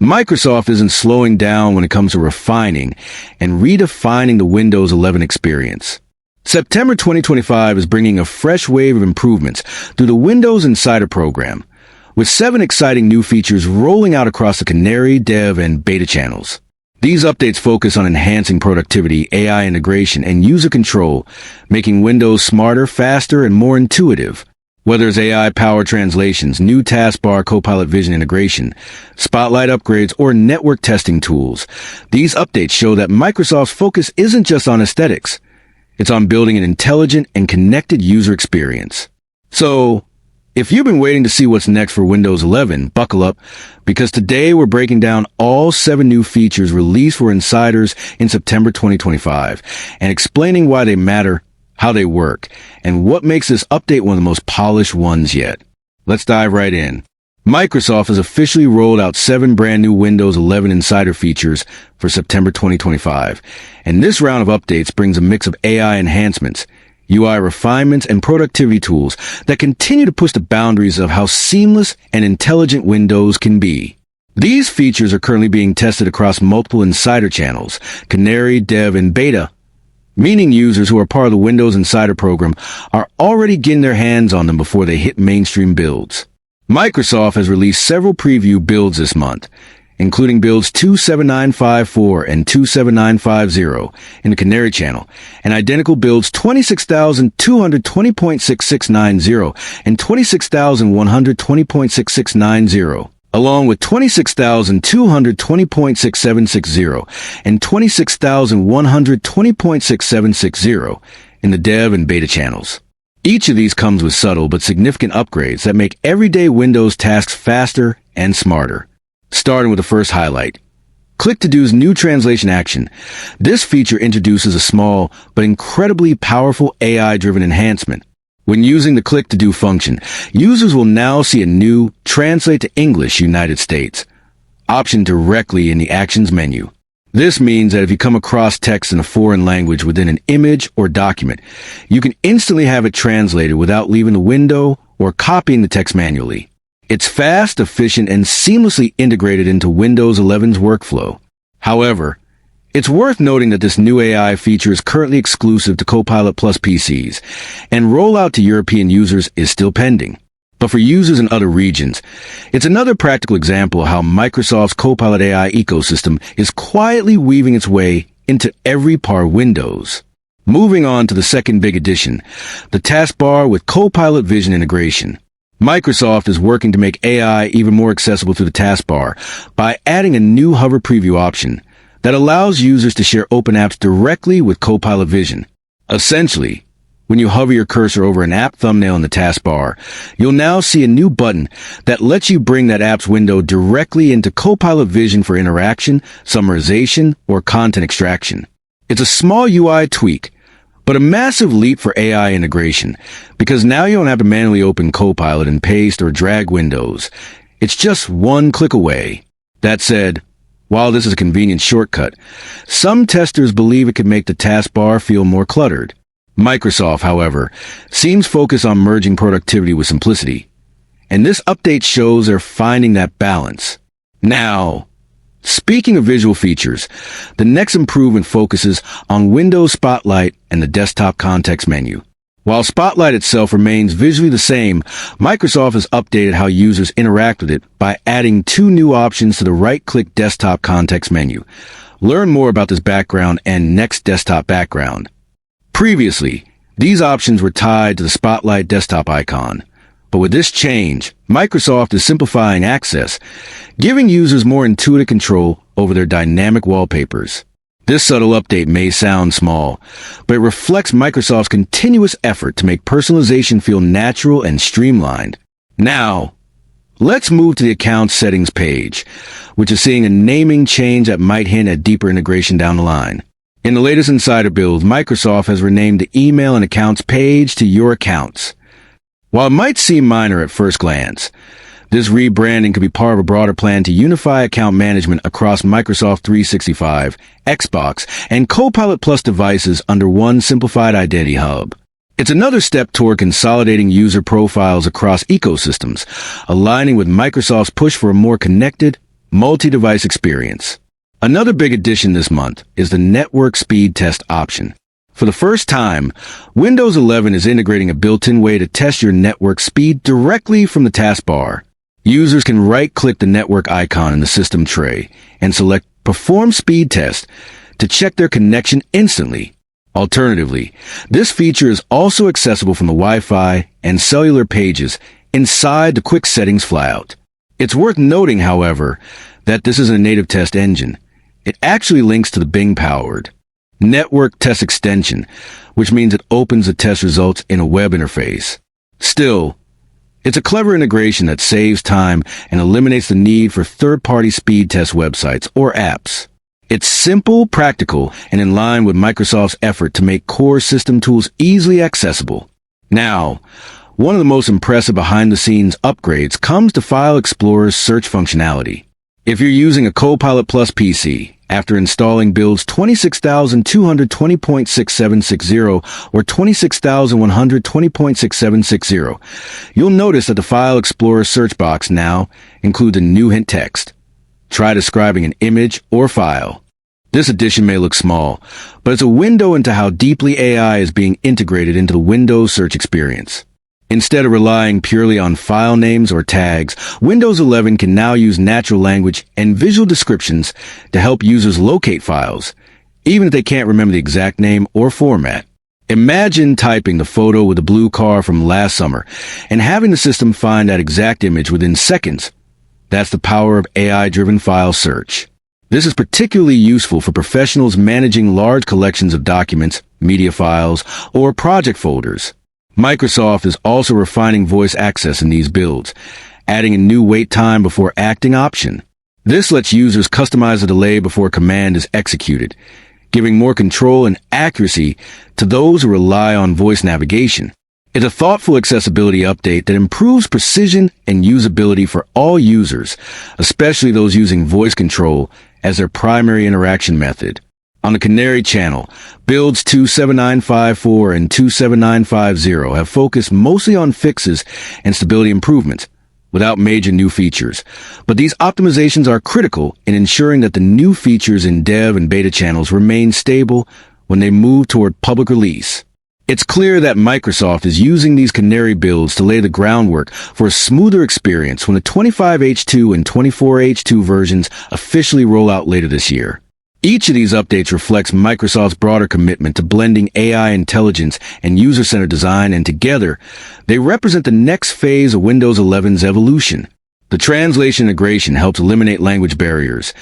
Microsoft isn't slowing down when it comes to refining and redefining the Windows 11 experience. September 2025 is bringing a fresh wave of improvements through the Windows Insider program, with 7 exciting new features rolling out across the Canary, Dev, and Beta channels. These updates focus on enhancing productivity, AI integration, and user control, making Windows smarter, faster, and more intuitive. Whether it's AI-powered translations, new taskbar Copilot Vision integration, Spotlight upgrades, or network testing tools, these updates show that Microsoft's focus isn't just on aesthetics. It's on building an intelligent and connected user experience. So, if you've been waiting to see what's next for Windows 11, buckle up, because today we're breaking down all 7 new features released for insiders in September 2025 and explaining why they matter, how they work, and what makes this update one of the most polished ones yet. Let's dive right in. Microsoft has officially rolled out 7 brand new Windows 11 Insider features for September 2025, and this round of updates brings a mix of AI enhancements, UI refinements, and productivity tools that continue to push the boundaries of how seamless and intelligent Windows can be. These features are currently being tested across multiple Insider channels, Canary, Dev, and Beta, meaning users who are part of the Windows Insider program are already getting their hands on them before they hit mainstream builds. Microsoft has released several preview builds this month, including builds 27954 and 27950 in the Canary channel, and identical builds 26,220.6690 and 26,120.6690, along with 26,220.6760 and 26,120.6760 in the Dev and Beta channels. Each of these comes with subtle but significant upgrades that make everyday Windows tasks faster and smarter. Starting with the first highlight, Click to Do's new translation action. This feature introduces a small but incredibly powerful AI-driven enhancement. When using the Click to Do function, users will now see a new Translate to English United States option directly in the Actions menu. This means that if you come across text in a foreign language within an image or document, you can instantly have it translated without leaving the window or copying the text manually. It's fast, efficient, and seamlessly integrated into Windows 11's workflow. However, it's worth noting that this new AI feature is currently exclusive to Copilot Plus PCs, and rollout to European users is still pending. But for users in other regions, it's another practical example of how Microsoft's Copilot AI ecosystem is quietly weaving its way into every part of Windows. Moving on to the second big addition, the taskbar with Copilot Vision integration. Microsoft is working to make AI even more accessible through the taskbar by adding a new hover preview option that allows users to share open apps directly with Copilot Vision. Essentially, when you hover your cursor over an app thumbnail in the taskbar, you'll now see a new button that lets you bring that app's window directly into Copilot Vision for interaction, summarization, or content extraction. It's a small UI tweak, but a massive leap for AI integration, because now you don't have to manually open Copilot and paste or drag windows. It's just one click away. That said, while this is a convenient shortcut, some testers believe it could make the taskbar feel more cluttered. Microsoft, however, seems focused on merging productivity with simplicity, and this update shows they're finding that balance. Now, speaking of visual features, the next improvement focuses on Windows Spotlight and the desktop context menu. While Spotlight itself remains visually the same, Microsoft has updated how users interact with it by adding 2 new options to the right-click desktop context menu. Learn more about this background and next desktop background. Previously, these options were tied to the Spotlight desktop icon, but with this change, Microsoft is simplifying access, giving users more intuitive control over their dynamic wallpapers. This subtle update may sound small, but it reflects Microsoft's continuous effort to make personalization feel natural and streamlined. Now, let's move to the account settings page, which is seeing a naming change that might hint at deeper integration down the line. In the latest Insider build, Microsoft has renamed the Email and Accounts page to Your Accounts. While it might seem minor at first glance, this rebranding could be part of a broader plan to unify account management across Microsoft 365, Xbox, and Copilot Plus devices under one simplified identity hub. It's another step toward consolidating user profiles across ecosystems, aligning with Microsoft's push for a more connected, multi-device experience. Another big addition this month is the network speed test option. For the first time, Windows 11 is integrating a built-in way to test your network speed directly from the taskbar. Users can right-click the network icon in the system tray and select Perform Speed Test to check their connection instantly. Alternatively, this feature is also accessible from the Wi-Fi and cellular pages inside the Quick Settings flyout. It's worth noting, however, that this is a native test engine. It actually links to the Bing-powered Network Test Extension, which means it opens the test results in a web interface. Still, it's a clever integration that saves time and eliminates the need for third-party speed test websites or apps. It's simple, practical, and in line with Microsoft's effort to make core system tools easily accessible. Now, one of the most impressive behind-the-scenes upgrades comes to File Explorer's search functionality. If you're using a Copilot Plus PC, after installing builds 26,220.6760 or 26,120.6760, you'll notice that the File Explorer search box now includes a new hint text. Try describing an image or file. This addition may look small, but it's a window into how deeply AI is being integrated into the Windows search experience. Instead of relying purely on file names or tags, Windows 11 can now use natural language and visual descriptions to help users locate files, even if they can't remember the exact name or format. Imagine typing the photo with the blue car from last summer and having the system find that exact image within seconds. That's the power of AI-driven file search. This is particularly useful for professionals managing large collections of documents, media files, or project folders. Microsoft is also refining voice access in these builds, adding a new wait time before acting option. This lets users customize a delay before a command is executed, giving more control and accuracy to those who rely on voice navigation. It's a thoughtful accessibility update that improves precision and usability for all users, especially those using voice control as their primary interaction method. On the Canary channel, builds 27954 and 27950 have focused mostly on fixes and stability improvements, without major new features. But these optimizations are critical in ensuring that the new features in dev and beta channels remain stable when they move toward public release. It's clear that Microsoft is using these Canary builds to lay the groundwork for a smoother experience when the 25H2 and 24H2 versions officially roll out later this year. Each of these updates reflects Microsoft's broader commitment to blending AI intelligence and user-centered design, and together, they represent the next phase of Windows 11's evolution. The translation integration helps eliminate language barriers.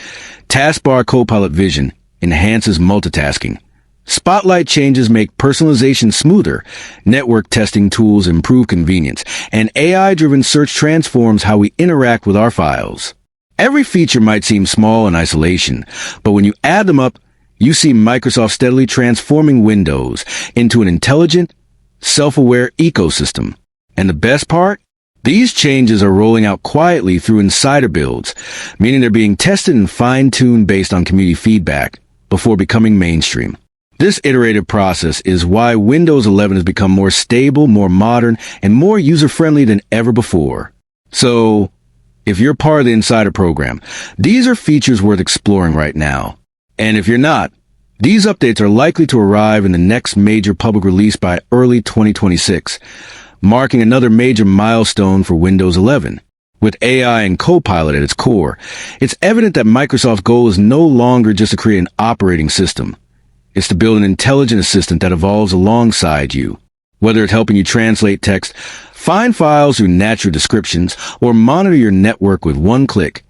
Taskbar Copilot Vision enhances multitasking. Spotlight changes make personalization smoother. Network testing tools improve convenience. And AI-driven search transforms how we interact with our files. Every feature might seem small in isolation, but when you add them up, you see Microsoft steadily transforming Windows into an intelligent, self-aware ecosystem. And the best part? These changes are rolling out quietly through insider builds, meaning they're being tested and fine-tuned based on community feedback before becoming mainstream. This iterative process is why Windows 11 has become more stable, more modern, and more user-friendly than ever before. So, if you're part of the Insider program, these are features worth exploring right now. And if you're not, these updates are likely to arrive in the next major public release by early 2026, marking another major milestone for Windows 11. With AI and Copilot at its core, it's evident that Microsoft's goal is no longer just to create an operating system. It's to build an intelligent assistant that evolves alongside you. Whether it's helping you translate text, find files through natural descriptions, or monitor your network with one click,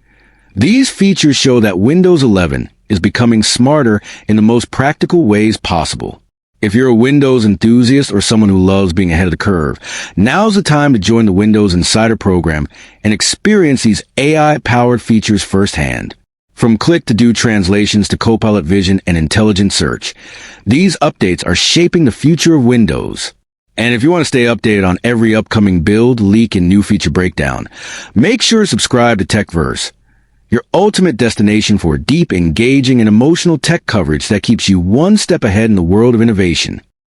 these features show that Windows 11 is becoming smarter in the most practical ways possible. If you're a Windows enthusiast or someone who loves being ahead of the curve, now's the time to join the Windows Insider program and experience these AI-powered features firsthand. From click-to-do translations to Copilot Vision and intelligent search, these updates are shaping the future of Windows. And if you want to stay updated on every upcoming build, leak, and new feature breakdown, make sure to subscribe to TechVerse, your ultimate destination for deep, engaging, and emotional tech coverage that keeps you one step ahead in the world of innovation.